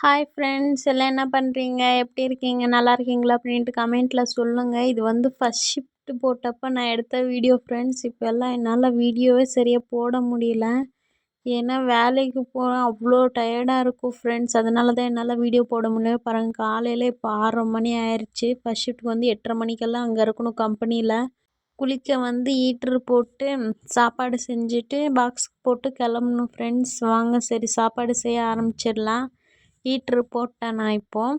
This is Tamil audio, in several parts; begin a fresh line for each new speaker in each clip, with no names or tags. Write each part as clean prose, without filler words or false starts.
ஹாய் ஃப்ரெண்ட்ஸ் எல்லாம் என்ன பண்ணுறீங்க? எப்படி இருக்கீங்க? நல்லா இருக்கீங்களா? அப்படின்ட்டு கமெண்ட்டில் சொல்லுங்கள். இது வந்து ஃபஸ்ட் ஷிஃப்ட் போட்டப்போ நான் எடுத்த வீடியோ ஃப்ரெண்ட்ஸ். இப்போ எல்லாம் என்னால் வீடியோவே சரியாக போட முடியல. ஏன்னா வேலைக்கு போகிறேன், அவ்வளோ டயர்டாக இருக்கும் ஃப்ரெண்ட்ஸ். அதனால தான் என்னால் வீடியோ போட முடியல. பாருங்கள், காலையில் இப்போ 6:30 மணி ஆயிடுச்சு. ஃபஸ்ட் ஷிஃப்ட்டுக்கு வந்து 8:30 மணிக்கெல்லாம் அங்கே இருக்கணும் கம்பெனியில். குளிக்க வந்து ஹீட்ரு போட்டு சாப்பாடு செஞ்சுட்டு பாக்ஸுக்கு போட்டு கிளம்பணும் ஃப்ரெண்ட்ஸ். வாங்க சரி சாப்பாடு செய்ய ஆரம்பிச்சிடலாம். ஹீட்ரு போட்டேன் நான் இப்போது.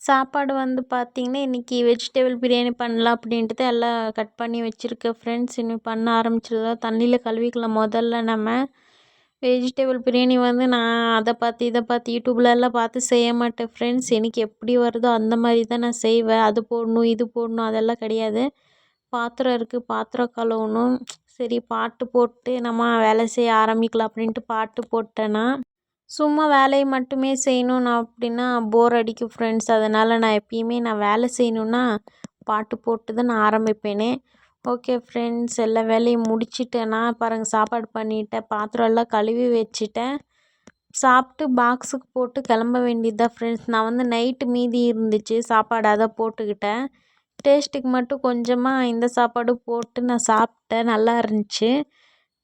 சாப்பாடு வந்து பார்த்திங்கன்னா இன்றைக்கி வெஜிடபிள் பிரியாணி பண்ணலாம் அப்படின்ட்டு எல்லாம் கட் பண்ணி வச்சுருக்கேன் ஃப்ரெண்ட்ஸ். இன்னும் பண்ண ஆரம்பிச்சிடலாம். தண்ணியில் கழுவிக்கலாம் முதல்ல நம்ம. வெஜிடபிள் பிரியாணி வந்து நான் அதை பார்த்து இதை பார்த்து யூடியூப்லலாம் பார்த்து செய்ய மாட்டேன் ஃப்ரெண்ட்ஸ். எனக்கு எப்படி வருதோ அந்த மாதிரி தான் நான் செய்வேன். அது போடணும் இது போடணும் அதெல்லாம் கிடையாது. பாத்திரம் இருக்குது, பாத்திரம் கழுவணும். சரி பாட்டு போட்டு நம்ம வேலை செய்ய ஆரம்பிக்கலாம் அப்படின்ட்டு பாட்டு போட்டேன்னா, சும்மா வேலையை மட்டுமே செய்யணும் அப்படின்னா போர் அடிக்கும் ஃப்ரெண்ட்ஸ். அதனால் நான் எப்பயுமே நான் வேலை செய்யணுன்னா பாட்டு போட்டு தான் நான் ஆரம்பிப்பேனே. ஓகே ஃப்ரெண்ட்ஸ், எல்லா வேலையும் முடிச்சிட்டேன்னா பாருங்கள், சாப்பாடு பண்ணிவிட்டேன், பாத்திரம் எல்லாம் கழுவி வச்சுட்டேன். சாப்பிட்டு பாக்ஸுக்கு போட்டு கிளம்ப வேண்டியது தான் ஃப்ரெண்ட்ஸ். நான் வந்து நைட்டு மீதி இருந்துச்சு சாப்பாடு, அதை போட்டுக்கிட்டேன். டேஸ்ட்டுக்கு மட்டும் கொஞ்சமாக இந்த சாப்பாடு போட்டு நான் சாப்பிட்டேன். நல்லா இருந்துச்சு.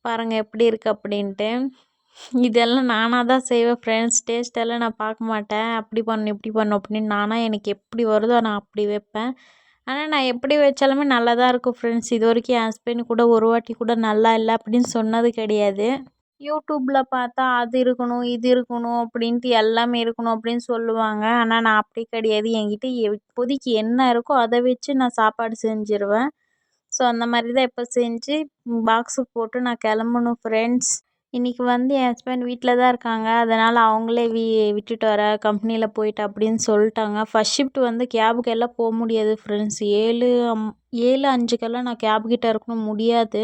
பாருங்கள் எப்படி இருக்குது அப்படின்ட்டு. இதெல்லாம் நானாக தான் செய்வேன் ஃப்ரெண்ட்ஸ். டேஸ்ட்டெல்லாம் நான் பார்க்க மாட்டேன். அப்படி பண்ணணும் இப்படி பண்ணணும் அப்படின்னு நானாக எனக்கு எப்படி வருதோ நான் அப்படி வைப்பேன். ஆனால் நான் எப்படி வச்சாலுமே நல்லா தான் இருக்கும் ஃப்ரெண்ட்ஸ். இது வரைக்கும் என் ஹஸ்பண்ட் கூட ஒரு வாட்டி கூட நல்லா இல்லை அப்படின்னு சொன்னது கிடையாது. யூடியூப்பில் பார்த்தா அது இருக்கணும் இது இருக்கணும் அப்படின்ட்டு எல்லாமே இருக்கணும் அப்படின்னு சொல்லுவாங்க. ஆனால் நான் அப்படி கிடையாது. என்கிட்ட இப்போதைக்கு என்ன இருக்கோ அதை வச்சு நான் சாப்பாடு செஞ்சுருவேன். ஸோ அந்த மாதிரி தான் இப்போ செஞ்சு பாக்ஸுக்கு போட்டு நான் கிளம்பணும் ஃப்ரெண்ட்ஸ். இன்றைக்கி வந்து என் ஹஸ்பண்ட் வீட்டில் தான் இருக்காங்க. அதனால் அவங்களே விட்டுட்டு வர கம்பெனியில் போயிட்டு அப்படின்னு சொல்லிட்டாங்க. ஃபஸ்ட் ஷிஃப்ட் வந்து கேபுக்கெல்லாம் போக முடியாது ஃப்ரெண்ட்ஸ். 7:05 நான் கேபுக்கிட்ட இருக்கணும் முடியாது.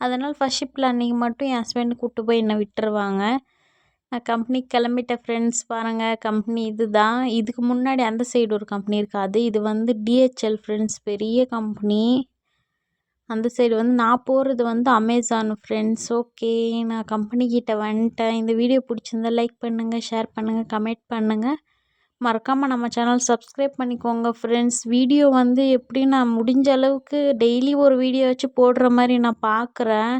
அதனால் ஃபஸ்ட் ஷிஃப்ட்டில் அன்றைக்கி மட்டும் என் ஹஸ்பண்ட் கூப்பிட்டு போய் என்னை விட்டுருவாங்க. நான் கம்பெனிக்கு கிளம்பிட்டேன் ஃப்ரெண்ட்ஸ். பாருங்கள், கம்பெனி இது தான். இதுக்கு முன்னாடி அந்த சைடு ஒரு கம்பெனி இருக்காது. இது வந்து DHL ஃப்ரெண்ட்ஸ், பெரிய கம்பெனி. அந்த சைடு வந்து நான் போகிறது வந்து அமேசான் ஃப்ரெண்ட்ஸ். ஓகே, நான் கம்பெனிக்கிட்ட வந்துட்டேன். இந்த வீடியோ பிடிச்சிருந்தா லைக் பண்ணுங்கள், ஷேர் பண்ணுங்கள், கமெண்ட் பண்ணுங்கள். மறக்காமல் நம்ம சேனல் சப்ஸ்கிரைப் பண்ணிக்கோங்க ஃப்ரெண்ட்ஸ். வீடியோ வந்து எப்படி நான் முடிஞ்ச அளவுக்கு டெய்லி ஒரு வீடியோ வச்சு போடுற மாதிரி நான் பார்க்குறேன்.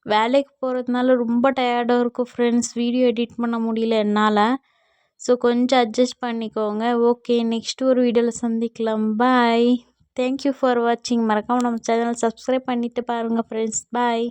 வேலைக்கு போகிறதுனால ரொம்ப டயர்டாக இருக்கும் ஃப்ரெண்ட்ஸ். வீடியோ எடிட் பண்ண முடியல என்னால். ஸோ கொஞ்சம் அட்ஜஸ்ட் பண்ணிக்கோங்க. ஓகே, நெக்ஸ்ட் ஒரு வீடியோவில் சந்திக்கலாம். பாய். தேங்க்யூ ஃபார் வாட்சிங். மறக்காமல் நம்ம சேனல் சப்ஸ்கிரைப் பண்ணிவிட்டு பாருங்கள் ஃப்ரெண்ட்ஸ். பாய்.